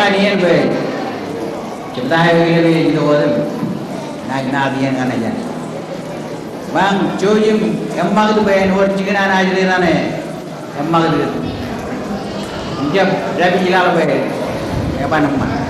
kanian be. Kita ini itu orang nak nabiyan kan aja. Bang, cujim emang itu be nuar cikan aja di sana. Emang itu. Jab rabi hilal be. Apa nama?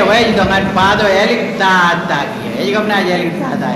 Vậy thì ngan pado elik ta ta kia. Ấy gam na elik ta ta.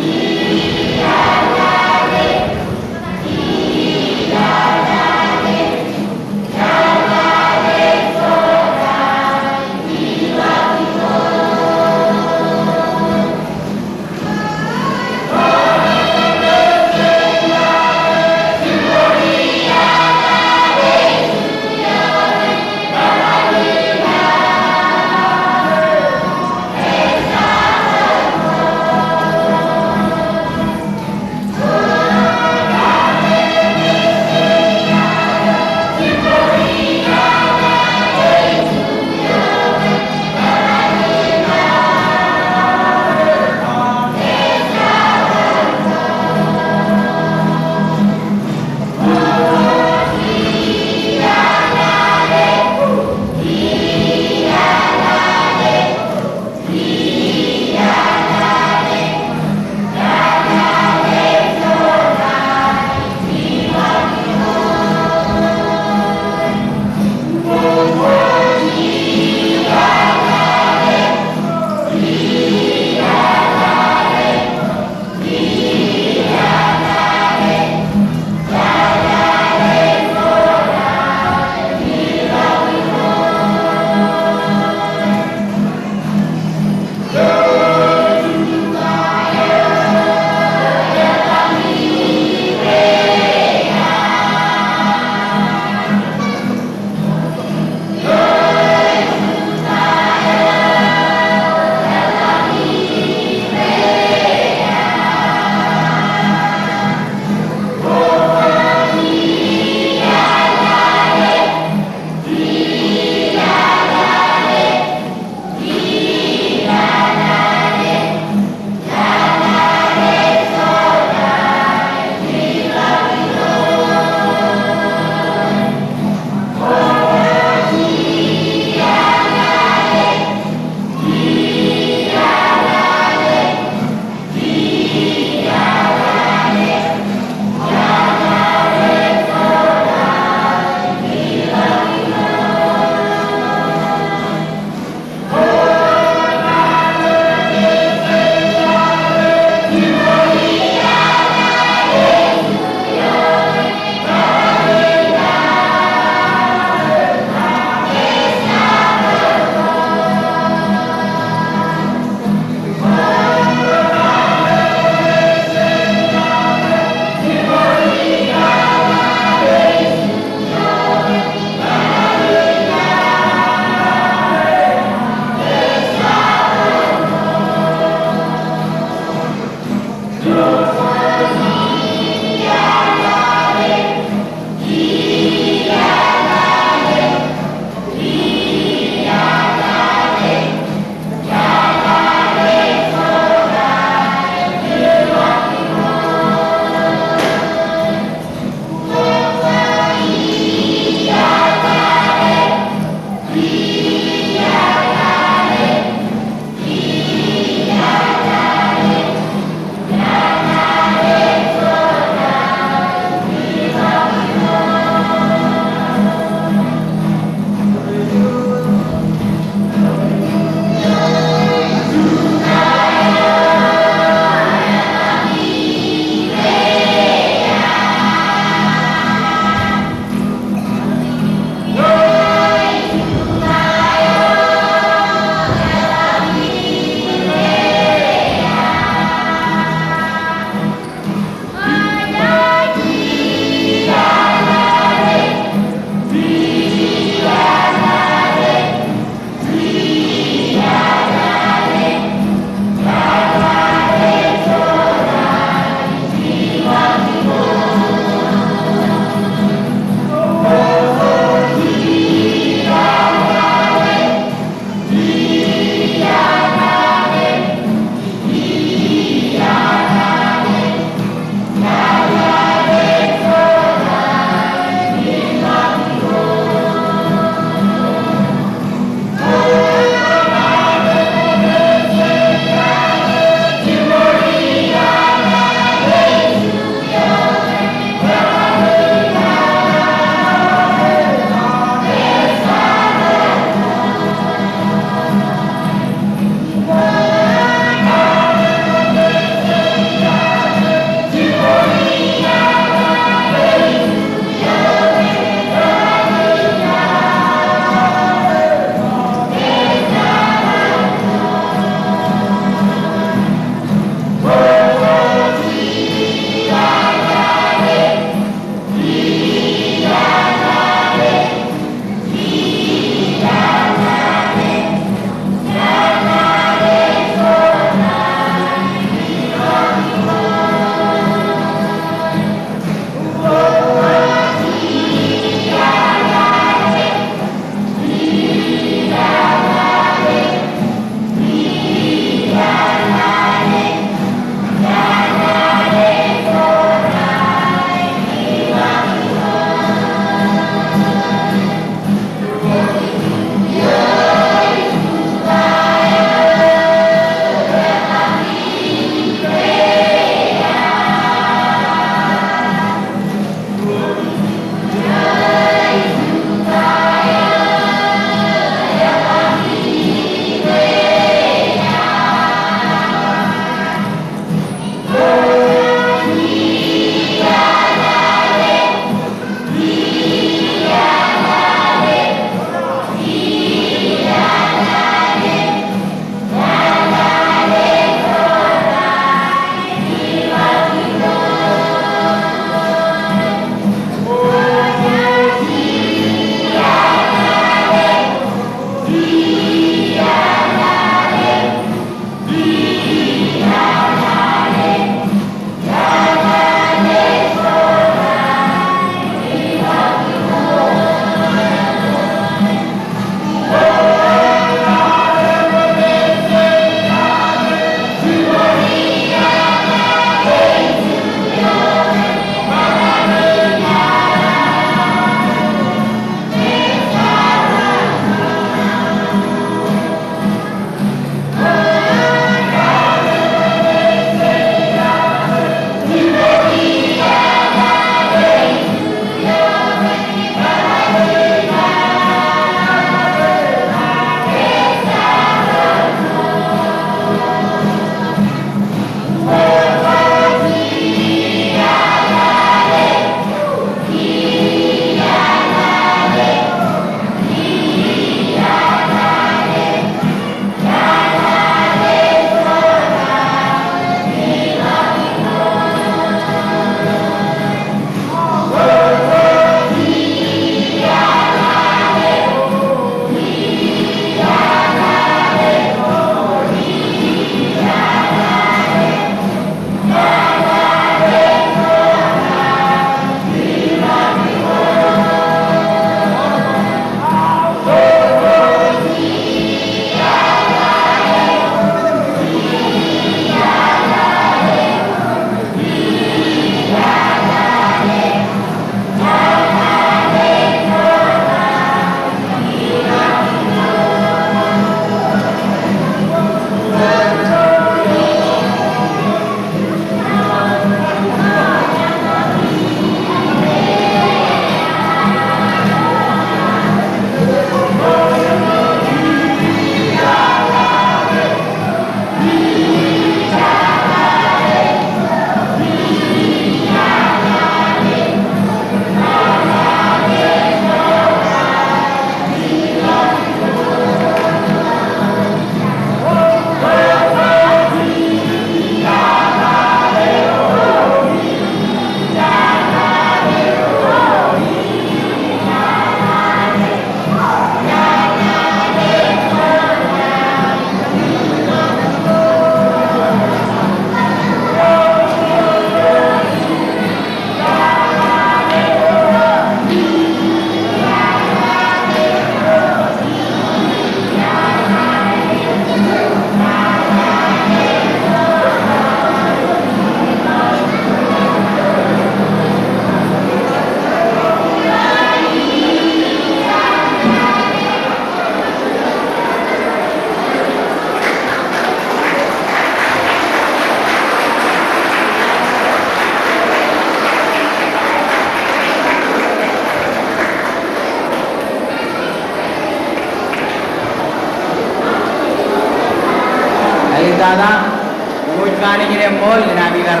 nijire mol na bigar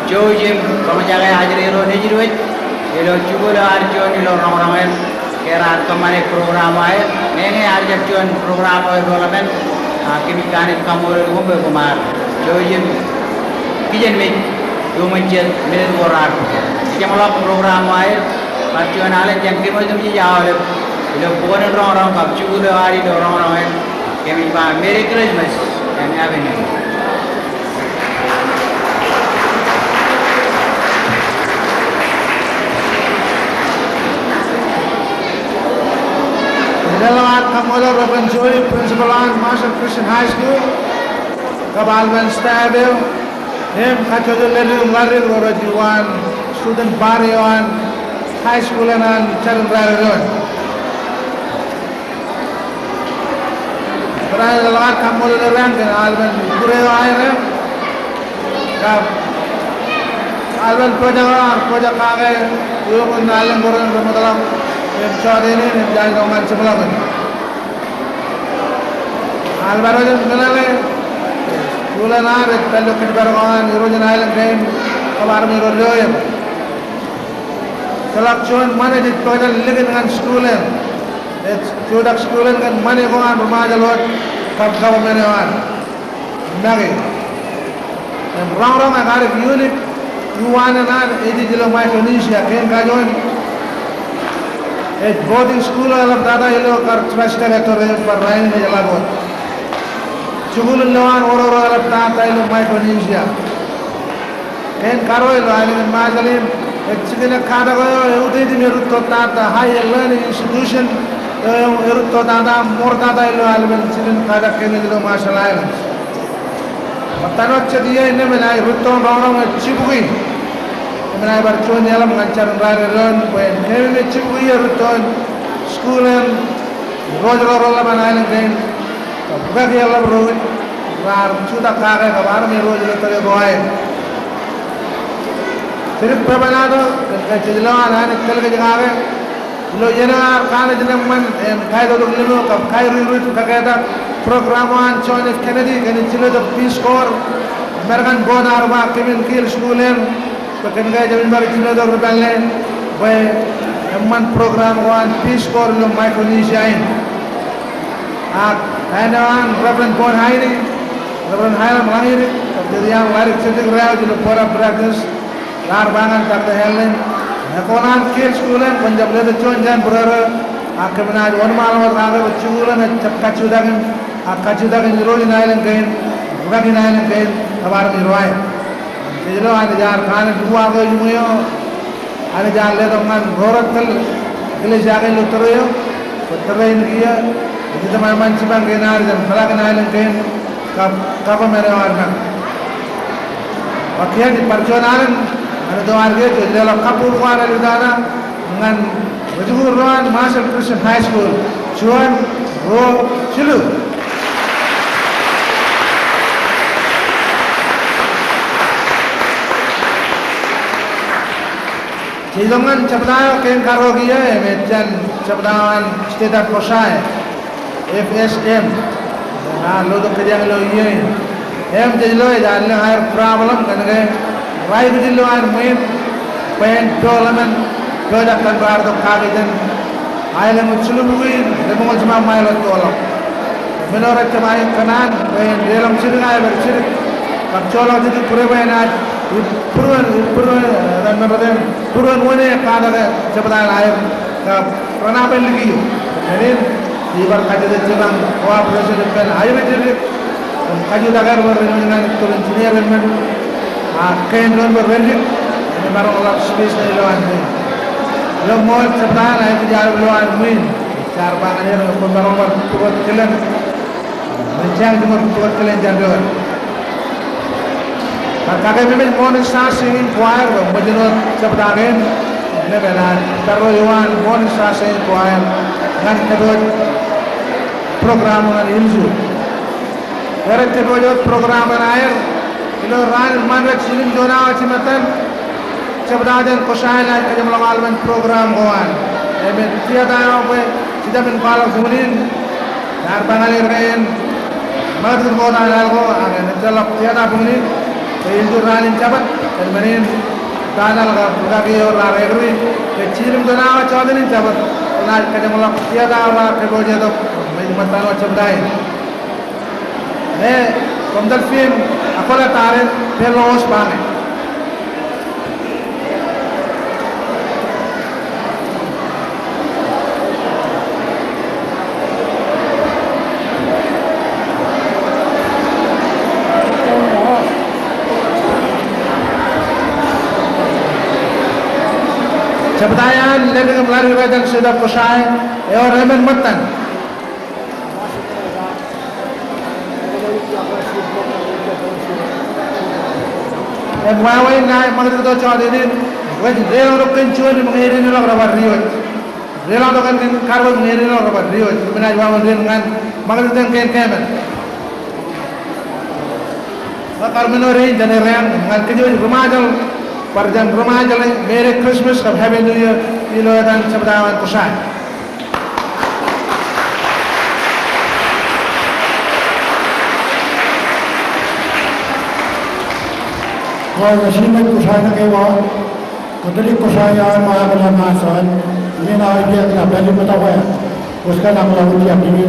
jojim kamajaga hajrero nijirwe elo chugola arjoni lo rongrongel keran kamane program ay nene arjun program ay golamen kimi kanit kamul gumbe kumar jojim kijen me yumanjen minit borar jamala program ay arjun ale jangke mo tum ji jaawle elo bonen rongrong kap chugola ari lo rongrongel kimi ba Merry Christmas and Happy New Year. Delaware Kamola Robin Joy, Principal on Marshall Christian High School, Kabalman Stabile, him Kachadu Lelu Larry Rorajuan, student Barry on High School and on Charan Road. Delaware Kamola Rank and Alban Kureo Ire, Alban Projaka, Yogan Alan Goran Ramadalam. Chadini and Jagoman Chimalaman. Alvaro Milane, Ulana, Pelukin Baragon, Erosion Island game of Army Rodoyam. Selection money did total living and schooling. It's good at schooling and money go on Ramada Lord, government on Nagi. And round I got a unit, you want an 80 kilometers Indonesia, came Gajon. एक boarding school अलग दादा ये लोग कर ट्रस्ट है तो रेंज पर राइन में जला बोल चुगुल लोआन और अलग दादा ये लोग माइक्रोनेशिया केन करो ये लोग आने में माजलीम एक चिकन खाना को उधर ही मेरे तो दादा हाई लर्निंग इंस्टीट्यूशन ये तो दादा मोर दादा ये लोग आने में चिकन खाना केने ये लोग माशाल्लाह है बतानो चलिए इन्हें में नाइ रुतो रावण में चिपकी Menai bercuan dalam ngancar rairan, when heavy chibuy ruton, school and rola manai then, bagi alam road, rar chuda kare kabar me rola tare roai. Sirip pemanado, kajilo anak kel ke jagawe, lo jena kane jenam man, kai do lilo kap kai ruit kagada program an John F Kennedy kan chilo the Peace Corps, American born arba Kevin Kill school and Pakai jamin bagi cina dor berbalai, by emman program wan Peace Corps lo Micronesia ini. Kainan Reverend Bon Hairi, Reverend Hairam Lahiri, jadi yang lari sedih raya jadi pora practice, lar bangan tak terhelen. Ekonan kill schoolan, Punjab le tujuan jan berara, akhirnya ada orang malam orang agak berjualan, kacudagan roji nailan kain, bukan nailan kain, kabar miruai. Jadi lo ada jar kan dua kali jumuyo, ada jar le dengan rorat tel, kali jaga lo teroyo, teroyin dia, jadi teman-teman cipang kenar dan kalau kenal dengan kapa mereka orang. Waktu di perjalanan ada dua orang itu, jadi lo kapur kuara di sana dengan berjualan Marshall Christian High School, cuan ro cilu. Jilongan cabdao ken karogiya mejan cabdaan state of Kosai FSM lo do kerja lo ye jilo jalan air problem kan ke rai jilo air main pen tournament kerja kan bar do kagidan aile mutsulu buin demol cuma mailo tolo menurut cemai kanan pen dalam sirngai bersir kapcola jadi purwena dan memang turun mana kada sebenarnya air kerana apa lagi jadi ibar kaji dengan wah presiden kan air jadi kaji dagar dengan turun sini dengan kain dengan berbentuk ini baru orang space ni lawan ni lo mau sebenarnya air jalan lawan main cara bangannya pun baru turun kalian mencang cuma turun kalian jangan Kakak memang morning star singing choir, majlis sebadagen, ni benar. Terus Iwan morning star singing choir, kan terus program dengan ilmu. Kerana terus program air, itu ran manrat singing jona macam sebadagen kosain lagi kerja melakukan program kawan. Emen tiada yang apa, tidak menpalang kemudian, dar bangalir kain, manrat kawan algo, agen celak tiada kemudian. Ildu ranin cabat dan manin danal ka ke ora regri ke chirim dana chaudhary cabat na kade mala ya da ora ke boje do mai matano chabdai ne komdal fin akola tare pelos bane Jabatayan lebih kembali kepada sudah pusai, Raymond Matan. Wawai ngai mengerti tu cakap ini, wajib rela orang kencur mengirim orang rapat riuj, rela orang karbo mengirim orang rapat riuj, mana wawai rela dengan mengerti tu kemen. Kalau menurut jenis yang dengan kencur rumah jauh. Parjang rumah jalan Merry Christmas of Happy New Year ilo dan Jabatayan pusat. और नसीमत कुशाना के बाद कदली कुशाया महाबला मासान ये ना ये अपना पहले बता हुआ है उसका नाम राहुल जी अपनी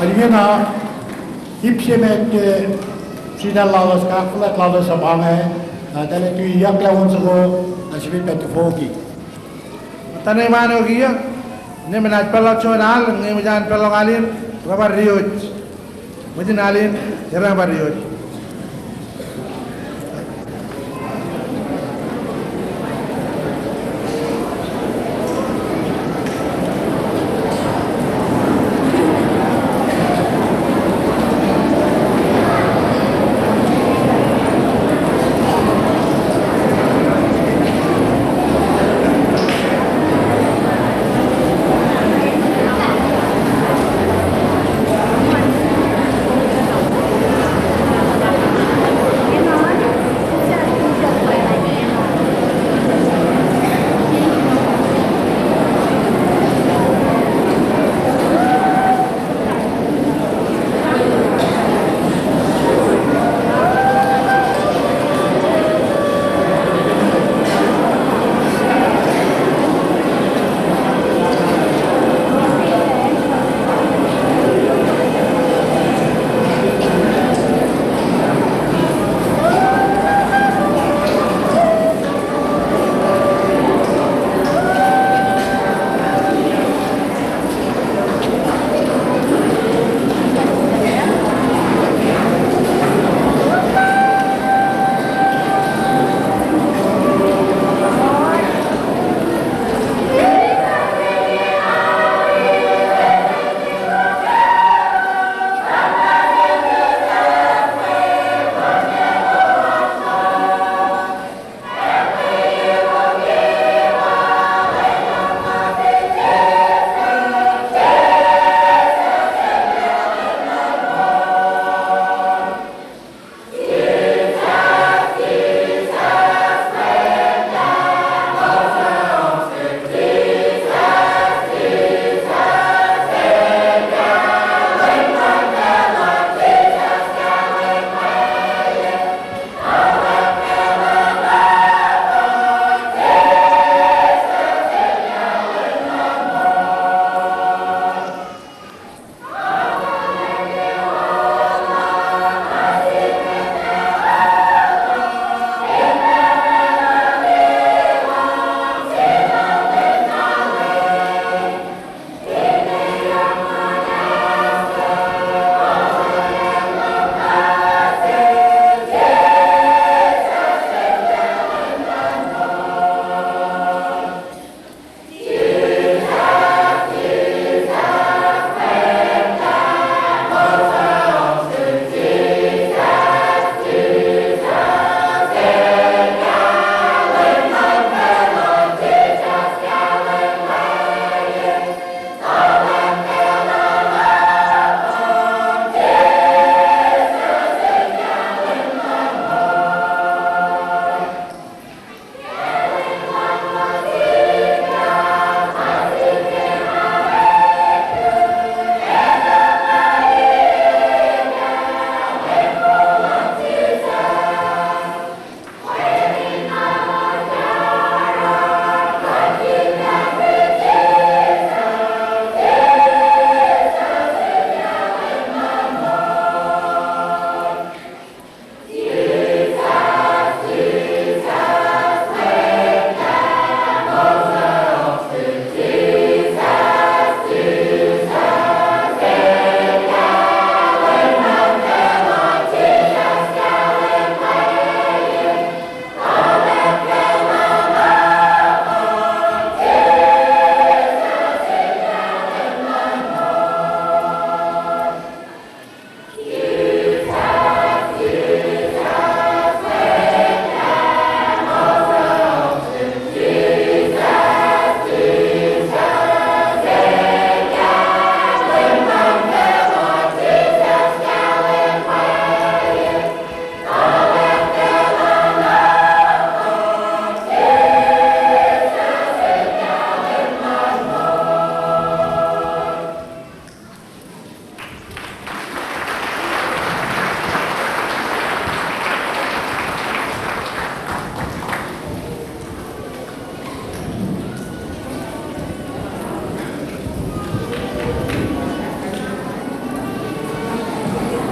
Alingena hipsemet sinalawas kaklat lawas sabangai dale tu yak lawan sego asibit petufoki. Tanay mano giya, ne menaj pelok chonal, ne mejan pelok alin, rabar rioj, mujin alin, jarang rabar rioj.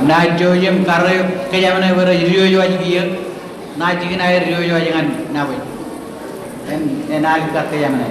naaj jojum karre ke jamane wara riyo waji giya naaj gina ay riyo waji ngan na boy en naaj ka ke jamane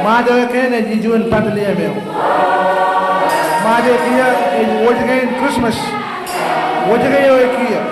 Majo ken e jijuan patliya meu. Majo kia e wojgain Christmas. Wojgayo e kia.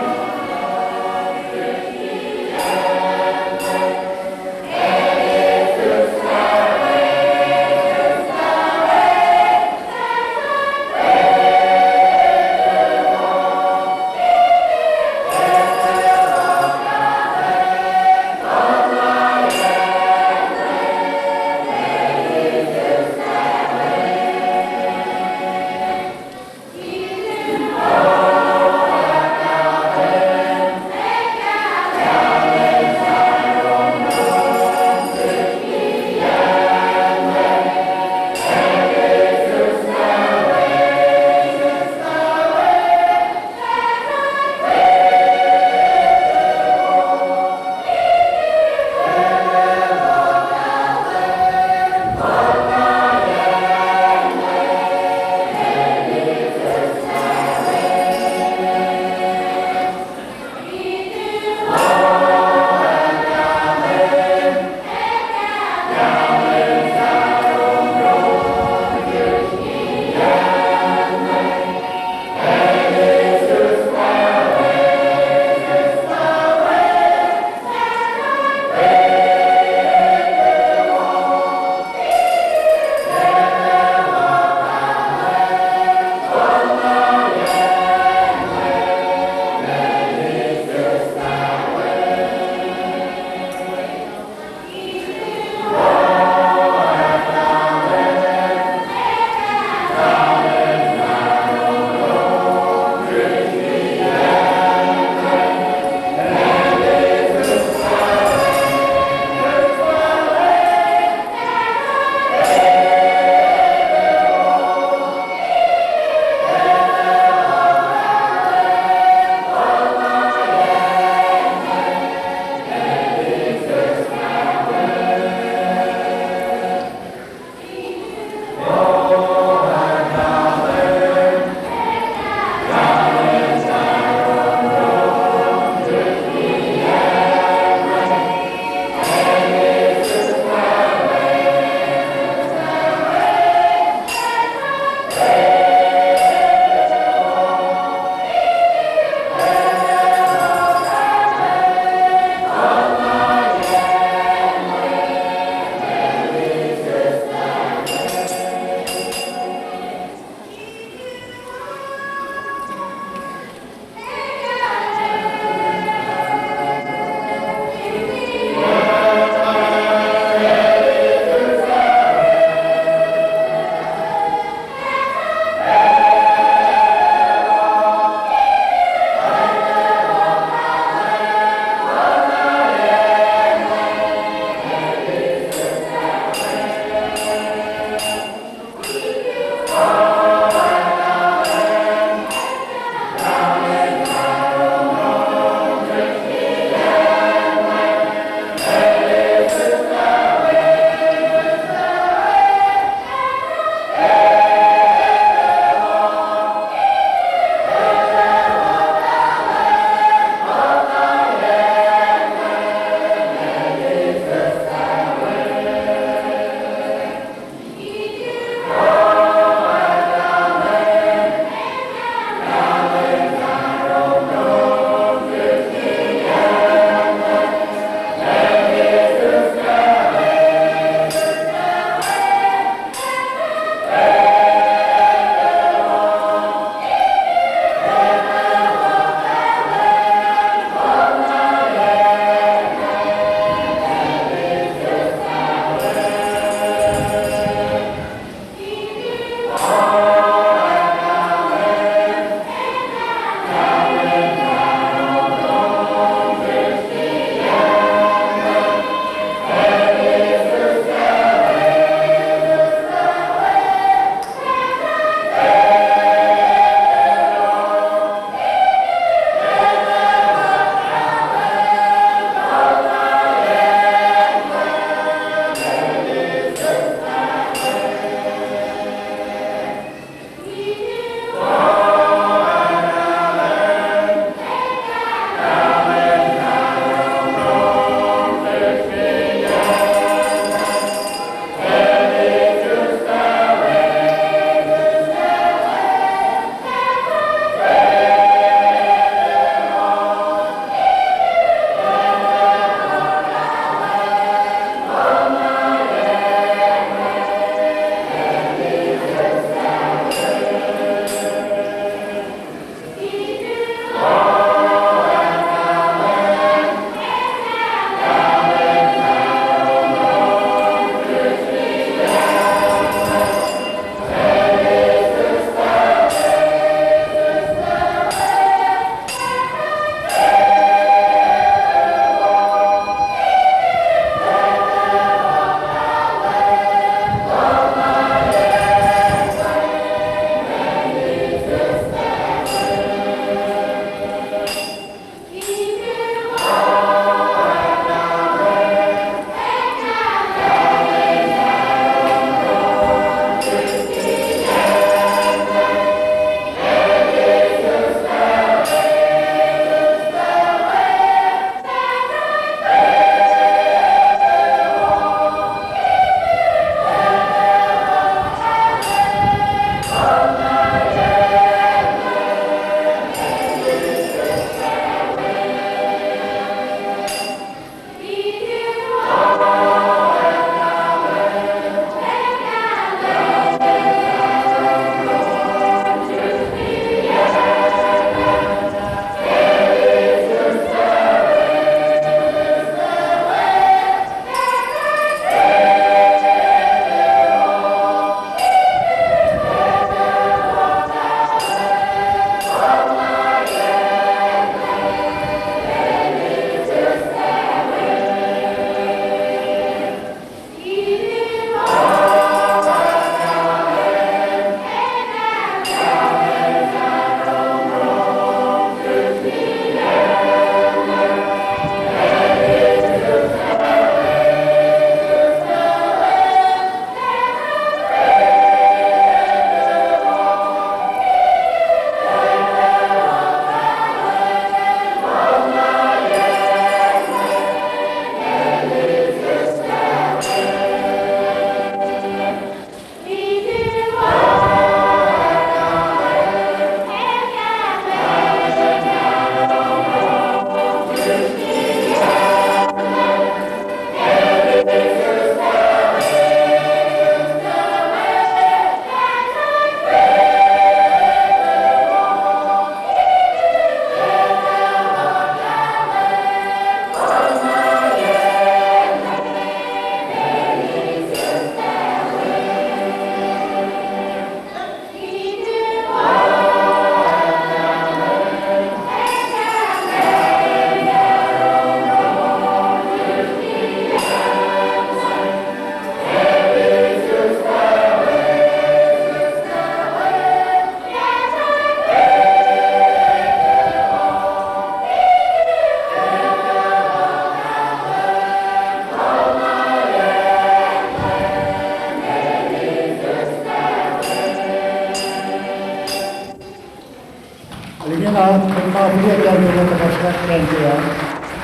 dia jadi kita pasca kente,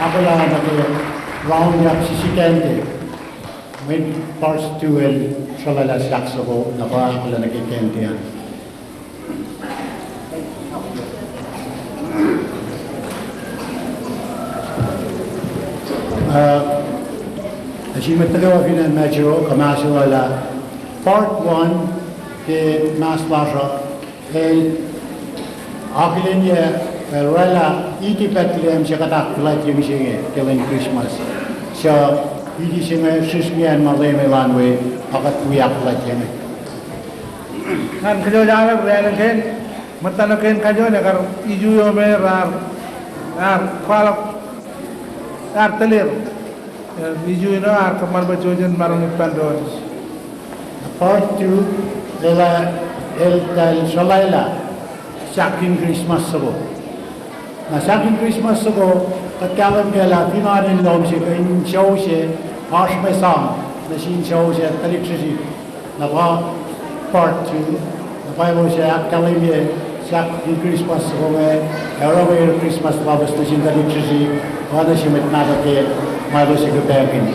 apa lah nanti round yang sisi kente, main parts 2 soalnya sakso, napa kalau nak kente. Achievement tagawa finan medyo kamaso wala part 1 ke mas basha el akilenya wala iti petlem shakatak flight yung singe kelen Christmas so iti singe sismian maleme lanwe akat kuyak flight yung kan kajo jala brand ken matano ken kajo ne kar iju yo me rar kwala telir iju no kamar bajojen marong pandon part 2 ela el dal shalaila sakin Christmas sabo na sakin Christmas sabo katkalam kala pinarin lom se in show se ash me sang na sin show se talikshi na ba part 2 na ba mo se akalim ye sakin Christmas sabo me euro Christmas babas na sin talikshi wala si met na ke malo si gabagin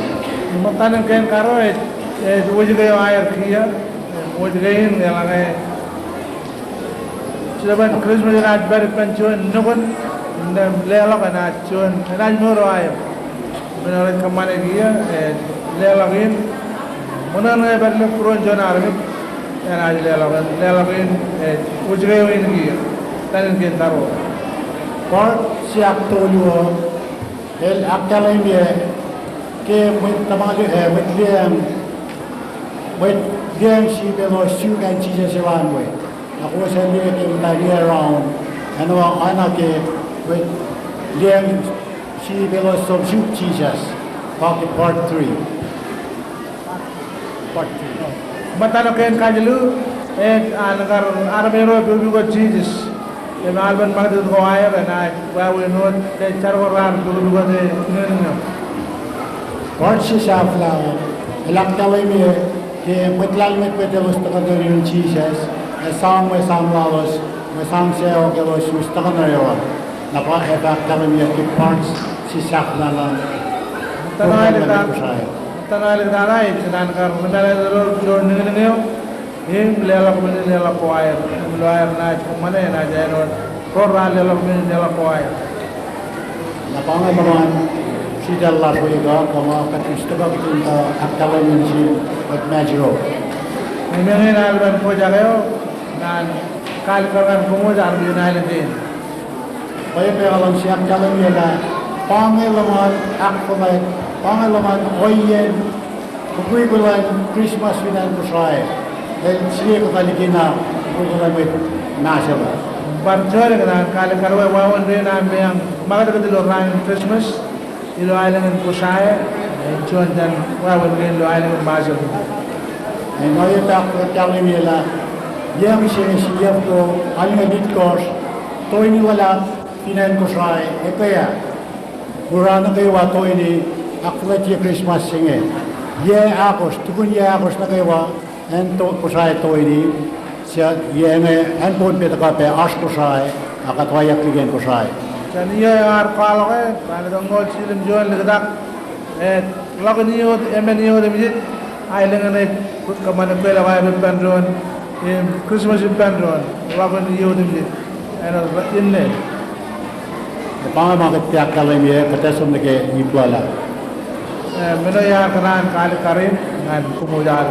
matano ken karo wajgayo ayar kiya wajgayin yalangay Silaban Christmas raj bari pencuan nukun lelak na cuan raj moro ayam menurut kemana dia lelakin menurut bari kurun cuan arab raj lelakin wajgayo ini dia tanin kita taruh part siap tolu el akalim ye ke tamage with them she below shoot and Jesus around way. Ako sa liya ke tali around ano anak ke with them she below some shoot Jesus. Part 3. matano ken kajalu anagar arabero biugo Jesus yang alban magdud ko ayar na bawe no te charwarar biugo de neno Part siya flower. Elak taway me ke matlal met petelos takadori Jesus. Esang lalos, mesang siya o kelos mustakaнаyo. Napa ebak taway me ke parts siya flower. tanay tanay sinan kar menala dor neno him lela ko ayar ayar na kumane na jaino korra lela ko ayar Napangan naman si Dalla Fuega kama katustabak tinta aktalan si Magmajro. Memang alban po jagayo nan kal karan kumo jar binay din. Kaya alam si aktalan nila pangalaman aktalan pangalaman oyen kukuikulan Christmas winan kusay. Dan siya kakalikina kukulamit nasaba. Barjor kan kal karwa wawan din amyang magad kadilo ran Christmas ilo island kusaya chuan dan wawan din lo island bajo. En nou je tak vertellen nila yang siya ko alin ditkos to ini wala pinan ko sai kaya kurang kayo wa to ini aklat ye Christmas singe ye akos tukun ye akos na kayo wa en to ko sai to ini siya ye nge en pon pe ta pe as ko sai akatwaya kligen ko sai Dan iya ar kalo ke kan dongol silim jual ledak lagu niyo niyo demit island ne kamane pela wa bandron Christmas bandron lagu niyo demit ana inne pang mga tiyak kalim ye katasum nake ipwala meno ya karan kali karim ngan kumujal